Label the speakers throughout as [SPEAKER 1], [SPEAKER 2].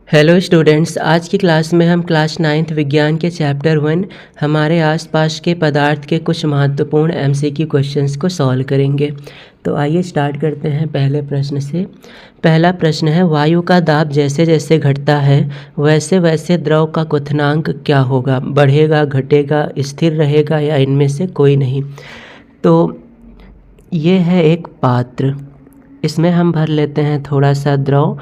[SPEAKER 1] Hello students, आज की class में हम क्लास 9th विज्ञान के चैप्टर 1 हमारे आसपास के पदार्थ के कुछ महत्वपूर्ण एमसीक्यू क्वेश्चंस को सॉल्व करेंगे। तो आइए स्टार्ट करते हैं पहले प्रश्न से। पहला प्रश्न है, वायु का दाब जैसे जैसे घटता है वैसे वैसे द्रव का क्वथनांक क्या होगा? बढ़ेगा, घटेगा, स्थिर रहेगा या इनमें से कोई नहीं? तो ये है एक पात्र, इसमें हम भर लेते हैं थोड़ा सा द्रव।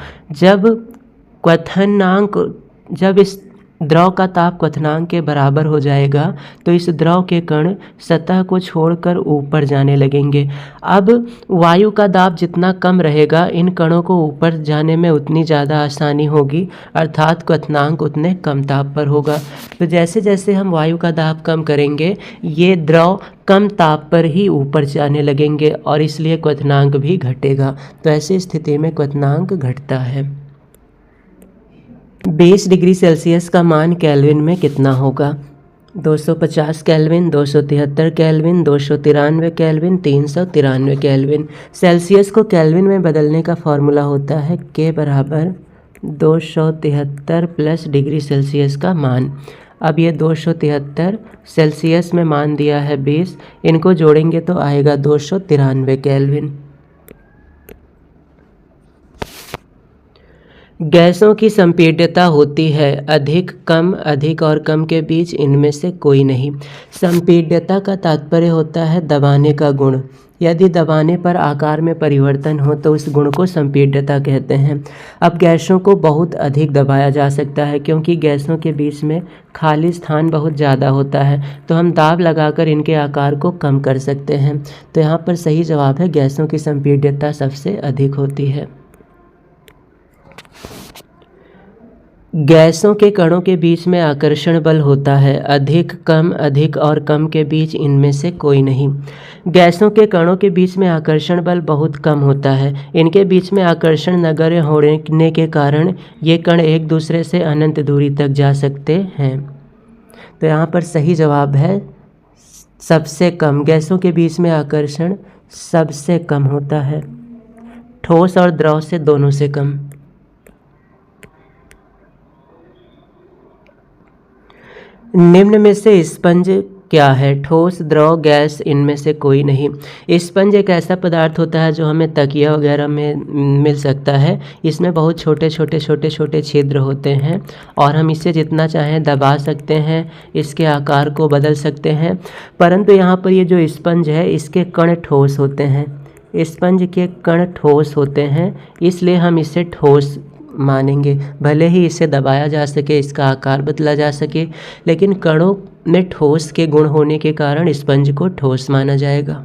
[SPEAKER 1] जब इस द्रव का ताप क्वथनांक के बराबर हो जाएगा तो इस द्रव के कण सतह को छोड़कर ऊपर जाने लगेंगे। अब वायु का दाब जितना कम रहेगा इन कणों को ऊपर जाने में उतनी ज़्यादा आसानी होगी, अर्थात क्वथनांक उतने कम ताप पर होगा। तो जैसे जैसे हम वायु का दाब कम करेंगे ये द्रव कम ताप पर ही ऊपर जाने लगेंगे और इसलिए क्वथनांक भी घटेगा। तो ऐसी स्थिति में क्वथनांक घटता है। 20 डिग्री सेल्सियस का मान केल्विन में कितना होगा? 250 kelvin, 273 kelvin, 293 kelvin, 393 kelvin. Celsius को केल्विन में बदलने का फॉर्मूला होता है K बराबर 273 प्लस डिग्री सेल्सियस का मान। अब ये 273 सेल्सियस में मान दिया है 20, इनको जोड़ेंगे तो आएगा 293 केल्विन। गैसों की संपीड्यता होती है अधिक, कम, अधिक और कम के बीच, इनमें से कोई नहीं। संपीड्यता का तात्पर्य होता है दबाने का गुण। यदि दबाने पर आकार में परिवर्तन हो तो उस गुण को संपीड्यता कहते हैं। अब गैसों को बहुत अधिक दबाया जा सकता है क्योंकि गैसों के बीच में खाली स्थान बहुत ज़्यादा होता है, तो हम दाब लगाकर इनके आकार को कम कर सकते हैं। तो यहाँ पर सही जवाब है गैसों की संपीड्यता सबसे अधिक होती है। गैसों के कणों के बीच में आकर्षण बल होता है अधिक, कम, अधिक और कम के बीच, इनमें से कोई नहीं। गैसों के कणों के बीच में आकर्षण बल बहुत कम होता है। इनके बीच में आकर्षण नगण्य होने के कारण ये कण एक दूसरे से अनंत दूरी तक जा सकते हैं। तो यहाँ पर सही जवाब है सबसे कम। गैसों के बीच में आकर्षण सबसे कम होता है, ठोस और द्रव से दोनों से कम। निम्न में से स्पंज क्या है? ठोस, द्रव, गैस, इनमें से कोई नहीं। स्पंज एक ऐसा पदार्थ होता है जो हमें तकिया वगैरह में मिल सकता है। इसमें बहुत छोटे छोटे छिद्र होते हैं और हम इसे जितना चाहें दबा सकते हैं, इसके आकार को बदल सकते हैं। परंतु यहाँ पर ये जो स्पंज है इसके कण ठोस होते हैं। स्पंज के कण ठोस होते हैं इसलिए हम इसे ठोस मानेंगे। भले ही इसे दबाया जा सके, इसका आकार बदला जा सके, लेकिन कणों में ठोस के गुण होने के कारण स्पंज को ठोस माना जाएगा।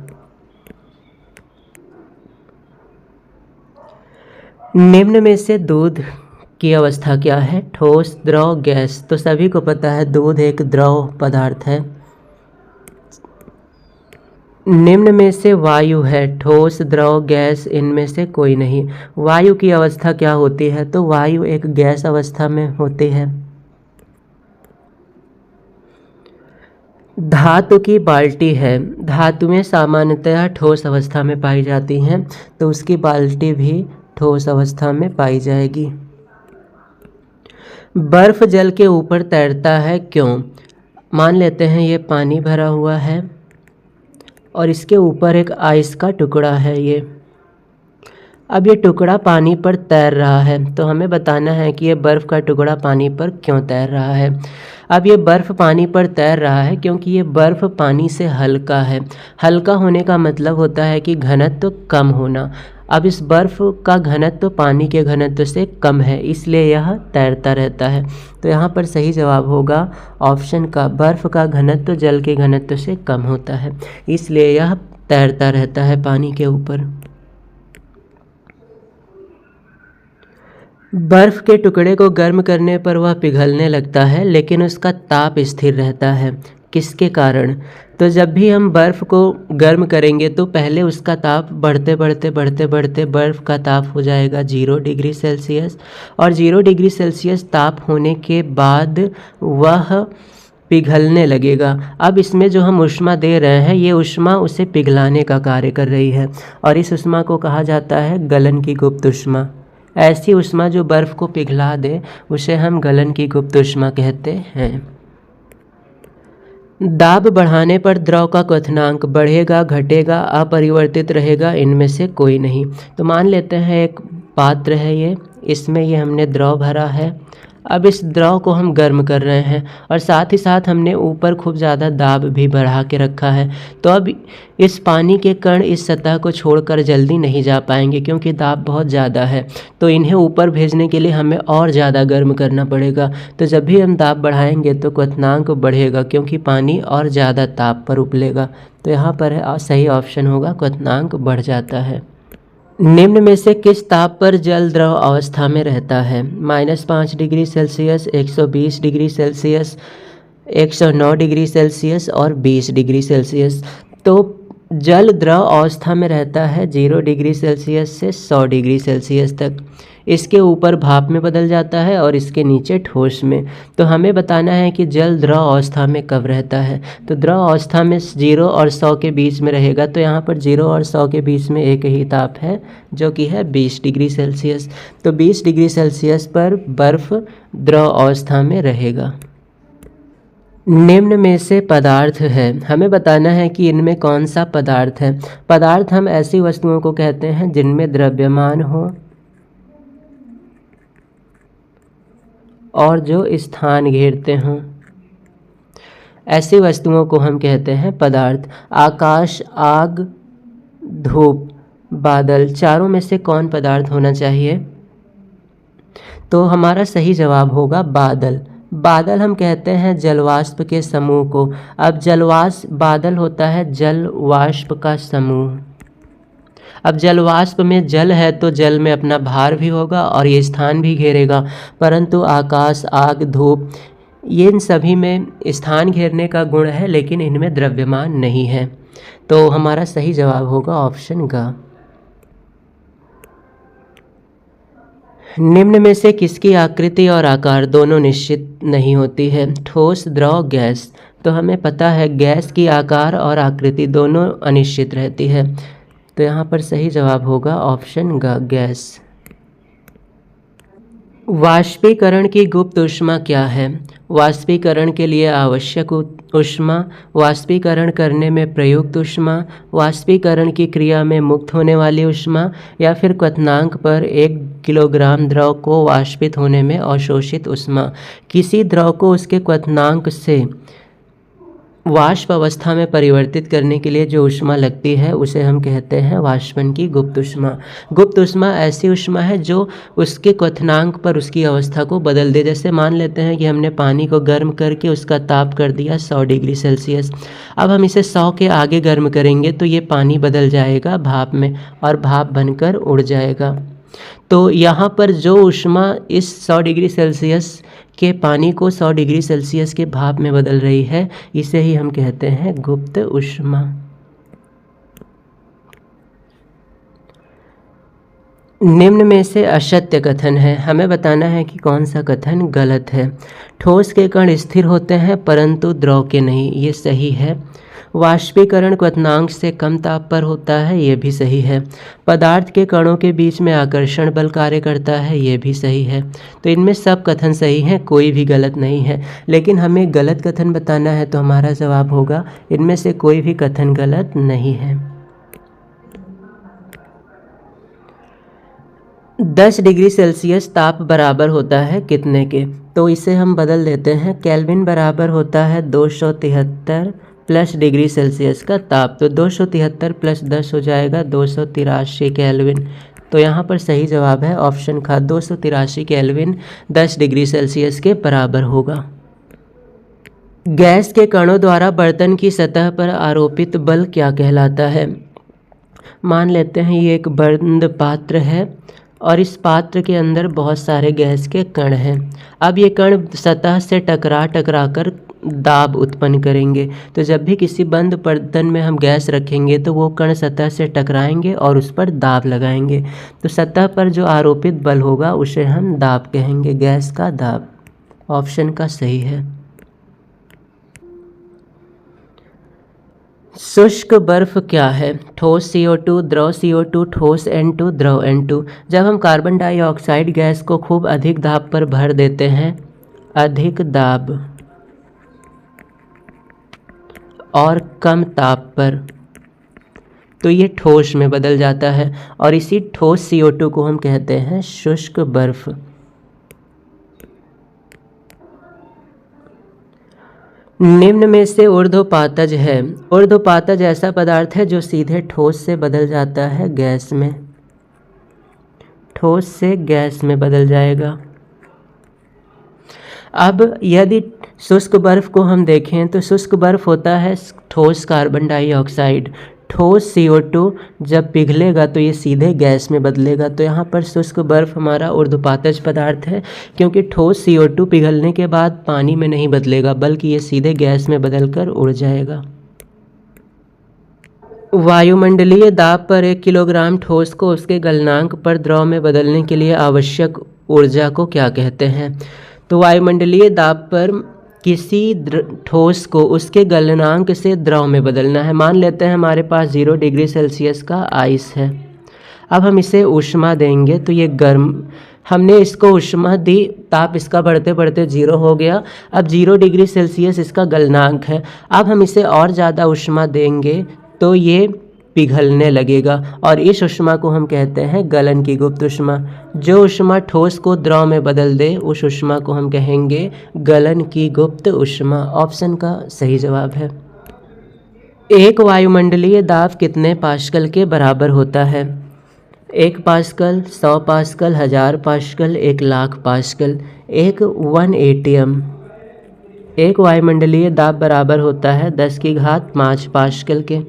[SPEAKER 1] निम्न में से दूध की अवस्था क्या है? ठोस, द्रव, गैस। तो सभी को पता है दूध एक द्रव पदार्थ है। निम्न में से वायु है ठोस, द्रव, गैस, इनमें से कोई नहीं। वायु की अवस्था क्या होती है? तो वायु एक गैस अवस्था में होती है। धातु की बाल्टी है। धातुएं सामान्यतः ठोस अवस्था में पाई जाती हैं, तो उसकी बाल्टी भी ठोस अवस्था में पाई जाएगी। बर्फ जल के ऊपर तैरता है, क्यों? मान लेते हैं ये पानी भरा हुआ है और इसके ऊपर एक आइस का टुकड़ा है ये। अब ये टुकड़ा पानी पर तैर रहा है, तो हमें बताना है कि ये बर्फ़ का टुकड़ा पानी पर क्यों तैर रहा है। अब ये बर्फ़ पानी पर तैर रहा है क्योंकि ये बर्फ़ पानी से हल्का है। हल्का होने का मतलब होता है कि घनत्व कम होना। अब इस बर्फ़ का घनत्व पानी के घनत्व से कम है, इसलिए यह तैरता रहता है। तो यहाँ पर सही जवाब होगा ऑप्शन का, बर्फ़ का घनत्व जल के घनत्व से कम होता है, इसलिए यह तैरता रहता है पानी के ऊपर। बर्फ़ के टुकड़े को गर्म करने पर वह पिघलने लगता है लेकिन उसका ताप स्थिर रहता है, किसके कारण? तो जब भी हम बर्फ़ को गर्म करेंगे तो पहले उसका ताप बढ़ते बर्फ़ का ताप हो जाएगा 0 डिग्री सेल्सियस, और 0 डिग्री सेल्सियस ताप होने के बाद वह पिघलने लगेगा। अब इसमें जो हम ऊष्मा दे रहे हैं ये ऊष्मा उसे पिघलाने का कार्य कर रही है और इस ऊष्मा को कहा जाता है गलन की गुप्त ऊष्मा। ऐसी ऊष्मा जो बर्फ़ को पिघला दे उसे हम गलन की गुप्त ऊष्मा कहते हैं। दाब बढ़ाने पर द्रव का क्वथनांक बढ़ेगा, घटेगा, अपरिवर्तित रहेगा, इनमें से कोई नहीं। तो मान लेते हैं एक पात्र है ये, इसमें ये हमने द्रव भरा है। अब इस द्रव को हम गर्म कर रहे हैं और साथ ही साथ हमने ऊपर खूब ज़्यादा दाब भी बढ़ा के रखा है। तो अब इस पानी के कण इस सतह को छोड़कर जल्दी नहीं जा पाएंगे क्योंकि दाब बहुत ज़्यादा है। तो इन्हें ऊपर भेजने के लिए हमें और ज़्यादा गर्म करना पड़ेगा। तो जब भी हम दाब बढ़ाएंगे तो क्वथनांक बढ़ेगा क्योंकि पानी और ज़्यादा ताप पर उबलेगा। तो यहाँ पर सही ऑप्शन होगा, क्वथनांक बढ़ जाता है। निम्न में से किस ताप पर जल द्रव अवस्था में रहता है? -5 degree Celsius, 120 degree Celsius, 109 degree Celsius और 20 डिग्री सेल्सियस। तो जल द्रव अवस्था में रहता है 0 डिग्री सेल्सियस से 100 डिग्री सेल्सियस तक। इसके ऊपर भाप में बदल जाता है और इसके नीचे ठोस में। तो हमें बताना है कि जल द्रव अवस्था में कब रहता है। तो द्रव अवस्था में 0 और 100 के बीच में रहेगा। तो यहाँ पर 0 और 100 के बीच में एक ही ताप है जो कि है 20 डिग्री सेल्सियस। तो 20 डिग्री सेल्सियस पर बर्फ़ द्रव अवस्था में रहेगा। निम्न में से पदार्थ है, हमें बताना है कि इनमें कौन सा पदार्थ है। पदार्थ हम ऐसी वस्तुओं को कहते हैं जिनमें द्रव्यमान हो और जो स्थान घेरते हों, ऐसी वस्तुओं को हम कहते हैं पदार्थ। आकाश, आग, धूप, बादल, चारों में से कौन पदार्थ होना चाहिए? तो हमारा सही जवाब होगा बादल। बादल हम कहते हैं जलवाष्प के समूह को। अब जलवाष्प, बादल होता है जल वाष्प का समूह। अब जलवाष्प में जल है तो जल में अपना भार भी होगा और ये स्थान भी घेरेगा, परंतु आकाश, आग, धूप, ये इन सभी में स्थान घेरने का गुण है लेकिन इनमें द्रव्यमान नहीं है। तो हमारा सही जवाब होगा ऑप्शन ग। निम्न में से किसकी आकृति और आकार दोनों निश्चित नहीं होती है? ठोस, द्रव, गैस। तो हमें पता है गैस की आकार और आकृति दोनों अनिश्चित रहती है। तो यहाँ पर सही जवाब होगा ऑप्शन ग, गैस। वाष्पीकरण की गुप्त ऊष्मा क्या है? वाष्पीकरण के लिए आवश्यक ऊष्मा, वाष्पीकरण करने में प्रयुक्त ऊष्मा, वाष्पीकरण की क्रिया में मुक्त होने वाली ऊष्मा, या फिर क्वथनांक पर 1 किलोग्राम द्रव को वाष्पित होने में अवशोषित ऊष्मा। किसी द्रव को उसके क्वथनांक से वाष्प अवस्था में परिवर्तित करने के लिए जो ऊष्मा लगती है उसे हम कहते हैं वाष्पन की गुप्त ऊष्मा। गुप्त ऊष्मा ऐसी ऊष्मा है जो उसके क्वथनांक पर उसकी अवस्था को बदल दे। जैसे मान लेते हैं कि हमने पानी को गर्म करके उसका ताप कर दिया 100 डिग्री सेल्सियस। अब हम इसे 100 के आगे गर्म करेंगे तो ये पानी बदल जाएगा भाप में और भाप बनकर उड़ जाएगा। तो यहाँ पर जो ऊष्मा इस 100 डिग्री सेल्सियस के पानी को 100 डिग्री सेल्सियस के भाप में बदल रही है, इसे ही हम कहते हैं गुप्त ऊष्मा। निम्न में से असत्य कथन है, हमें बताना है कि कौन सा कथन गलत है। ठोस के कण स्थिर होते हैं परंतु द्रव के नहीं, ये सही है। वाष्पीकरण क्वथनांक से कम ताप पर होता है, ये भी सही है। पदार्थ के कणों के बीच में आकर्षण बल कार्य करता है, ये भी सही है। तो इनमें सब कथन सही हैं, कोई भी गलत नहीं है। लेकिन हमें गलत कथन बताना है तो हमारा जवाब होगा इनमें से कोई भी कथन गलत नहीं है। 10 डिग्री सेल्सियस ताप बराबर होता है कितने के? तो इसे हम बदल देते हैं। केल्विन बराबर होता है 273 प्लस डिग्री सेल्सियस का ताप। तो 273 प्लस 10 हो जाएगा 283 केल्विन। तो यहाँ पर सही जवाब है ऑप्शन ख, 283 केल्विन 10 डिग्री सेल्सियस के बराबर होगा। गैस के कणों द्वारा बर्तन की सतह पर आरोपित बल क्या कहलाता है? मान लेते हैं ये एक बंद पात्र है और इस पात्र के अंदर बहुत सारे गैस के कण हैं। अब ये कण सतह से टकरा कर दाब उत्पन्न करेंगे। तो जब भी किसी बंद बर्तन में हम गैस रखेंगे तो वो कण सतह से टकराएंगे और उस पर दाब लगाएंगे। तो सतह पर जो आरोपित बल होगा उसे हम दाब कहेंगे, गैस का दाब। ऑप्शन का सही है। शुष्क बर्फ क्या है? ठोस CO2, द्रव CO2, ठोस N2, द्रव N2। जब हम कार्बन डाइऑक्साइड गैस को खूब अधिक दाब पर भर देते हैं, अधिक दाब और कम ताप पर, तो ये ठोस में बदल जाता है और इसी ठोस CO2 को हम कहते हैं शुष्क बर्फ। निम्न में से ऊर्ध्वपातज है। ऊर्ध्वपातज ऐसा पदार्थ है जो सीधे ठोस से बदल जाता है गैस में, ठोस से गैस में बदल जाएगा। अब यदि शुष्क बर्फ को हम देखें तो शुष्क बर्फ होता है ठोस कार्बन डाइऑक्साइड, ठोस CO2 जब पिघलेगा तो ये सीधे गैस में बदलेगा। तो यहाँ पर शुष्क बर्फ हमारा ऊर्ध्वपातज पदार्थ है, क्योंकि ठोस CO2 पिघलने के बाद पानी में नहीं बदलेगा बल्कि ये सीधे गैस में बदलकर उड़ जाएगा। वायुमंडलीय दाब पर 1 किलोग्राम ठोस को उसके गलनांक पर द्रव में बदलने के लिए आवश्यक ऊर्जा को क्या कहते हैं? तो वायुमंडलीय दाब पर किसी ठोस को उसके गलनांक से द्रव में बदलना है। मान लेते हैं हमारे पास 0 डिग्री सेल्सियस का आइस है। अब हम इसे ऊष्मा देंगे तो ये गर्म, हमने इसको ऊष्मा दी, ताप इसका बढ़ते बढ़ते 0 हो गया। अब 0 डिग्री सेल्सियस इसका गलनांक है। अब हम इसे और ज़्यादा ऊष्मा देंगे तो ये पिघलने लगेगा और इस ऊष्मा को हम कहते हैं गलन की गुप्त ऊष्मा। जो ऊष्मा ठोस को द्रव में बदल दे उस ऊष्मा को हम कहेंगे गलन की गुप्त ऊष्मा। ऑप्शन का सही जवाब है। एक वायुमंडलीय दाब कितने पास्कल के बराबर होता है? 1 pascal, 100 pascal, 1000 pascal, 1,00,000 pascal, 1 atm। एक वायुमंडलीय दाब बराबर होता है 10⁵5 पास्कल के।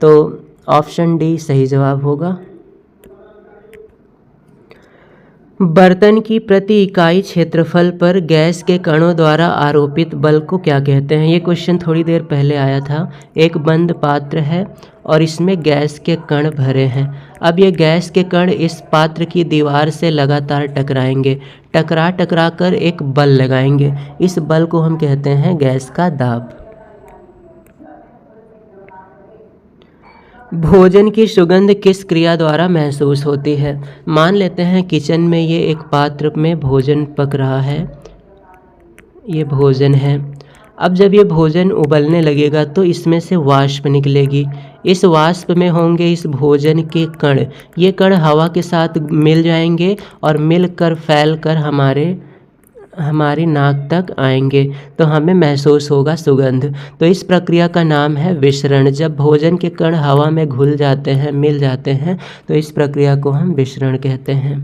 [SPEAKER 1] तो ऑप्शन डी सही जवाब होगा। बर्तन की प्रति इकाई क्षेत्रफल पर गैस के कणों द्वारा आरोपित बल को क्या कहते हैं? ये क्वेश्चन थोड़ी देर पहले आया था। एक बंद पात्र है और इसमें गैस के कण भरे हैं। अब ये गैस के कण इस पात्र की दीवार से लगातार टकराएंगे, टकरा कर एक बल लगाएंगे। इस बल को हम कहते हैं गैस का दाब। भोजन की सुगंध किस क्रिया द्वारा महसूस होती है? मान लेते हैं किचन में ये एक पात्र में भोजन पक रहा है, ये भोजन है। अब जब ये भोजन उबलने लगेगा तो इसमें से वाष्प निकलेगी। इस वाष्प में होंगे इस भोजन के कण। ये कण हवा के साथ मिल जाएंगे और मिलकर फैलकर हमारी नाक तक आएंगे तो हमें महसूस होगा सुगंध। तो इस प्रक्रिया का नाम है विसरण। जब भोजन के कण हवा में घुल जाते हैं, मिल जाते हैं, तो इस प्रक्रिया को हम विसरण कहते हैं।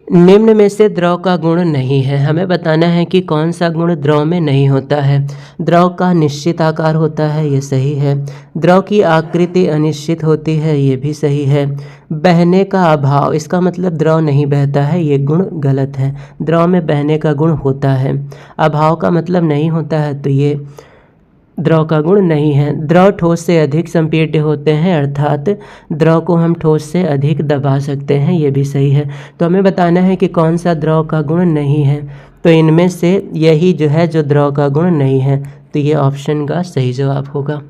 [SPEAKER 1] निम्न में से द्रव का गुण नहीं है। हमें बताना है कि कौन सा गुण द्रव में नहीं होता है। द्रव का निश्चित आकार होता है, ये सही है। द्रव की आकृति अनिश्चित होती है, ये भी सही है। बहने का अभाव, इसका मतलब द्रव नहीं बहता है, ये गुण गलत है। द्रव में बहने का गुण होता है। अभाव का मतलब नहीं होता है, तो ये द्रव का गुण नहीं है। द्रव ठोस से अधिक संपीड्य होते हैं, अर्थात द्रव को हम ठोस से अधिक दबा सकते हैं, ये भी सही है। तो हमें बताना है कि कौन सा द्रव का गुण नहीं है। तो इनमें से यही जो है जो द्रव का गुण नहीं है, तो ये ऑप्शन का सही जवाब होगा।